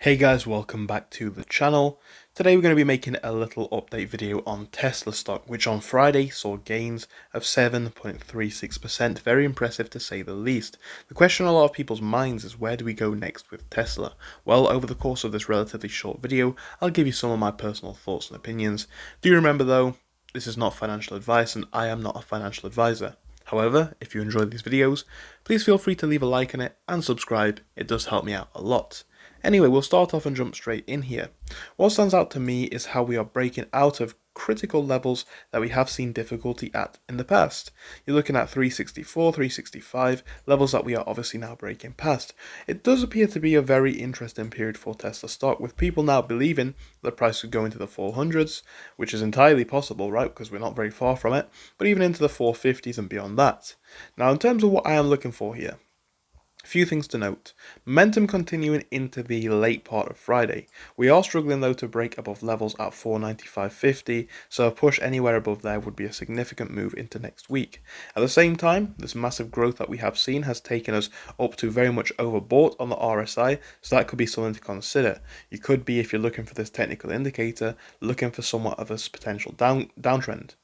Hey guys, welcome back to the channel. Today we're going to be making a little update video on Tesla stock, which on Friday saw gains of 7.36%. Very impressive to say the least. The question on a lot of people's minds is, where do we go next with Tesla? Well, over the course of this relatively short video, I'll give you some of my personal thoughts and opinions. Do remember though, this is not financial advice and I am not a financial advisor. However, if you enjoy these videos, please feel free to leave a like on it and subscribe. It does help me out a lot. Anyway, we'll start off and jump straight in here. What stands out to me is how we are breaking out of critical levels that we have seen difficulty at in the past. You're looking at 364, 365, levels that we are obviously now breaking past. It does appear to be a very interesting period for Tesla stock, with people now believing the price could go into the 400s, which is entirely possible, right, because we're not very far from it, but even into the 450s and beyond that. Now, in terms of what I am looking for here, a few things to note. Momentum continuing into the late part of Friday. We are struggling though to break above levels at 495.50, so a push anywhere above there would be a significant move into next week. At the same time, this massive growth that we have seen has taken us up to very much overbought on the RSI, so that could be something to consider. You could be, if you're looking for this technical indicator, looking for somewhat of a potential downtrend.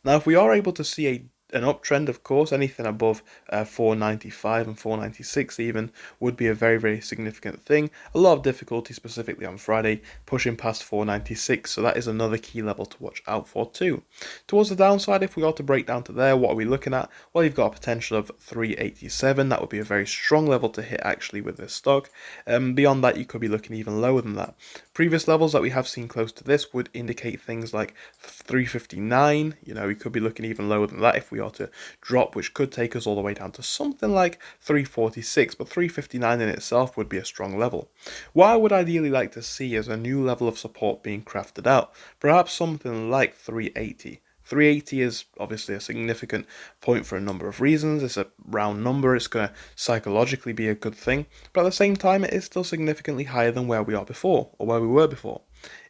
Now, if we are able to see an uptrend, of course, anything above 495 and 496 even would be a very significant thing. A lot of difficulty specifically on Friday, pushing past 496, so that is another key level to watch out for too. Towards the downside, if we are to break down to there, what are we looking at? Well, you've got a potential of 387. That would be a very strong level to hit actually with this stock. Beyond that, you could be looking even lower than that. Previous levels that we have seen close to this would indicate things like 359. We could be looking even lower than that if we are to drop, which could take us all the way down to something like 346, but 359 in itself would be a strong level. What I would ideally like to see is a new level of support being crafted out, perhaps something like 380. 380 is obviously a significant point for a number of reasons. It's a round number, it's going to psychologically be a good thing, but at the same time it is still significantly higher than where we are before, or where we were before.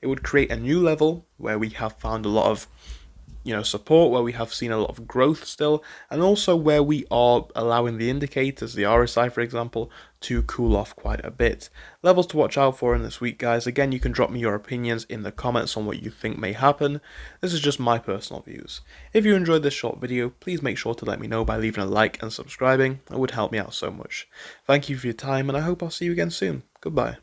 It would create a new level where we have found a lot of support, where we have seen a lot of growth still, and also where we are allowing the indicators, the RSI for example, to cool off quite a bit. Levels to watch out for in this week, guys. Again, you can drop me your opinions in the comments on what you think may happen. This is just my personal views. If you enjoyed this short video, please make sure to let me know by leaving a like and subscribing. It would help me out so much. Thank you for your time, and I hope I'll see you again soon. Goodbye.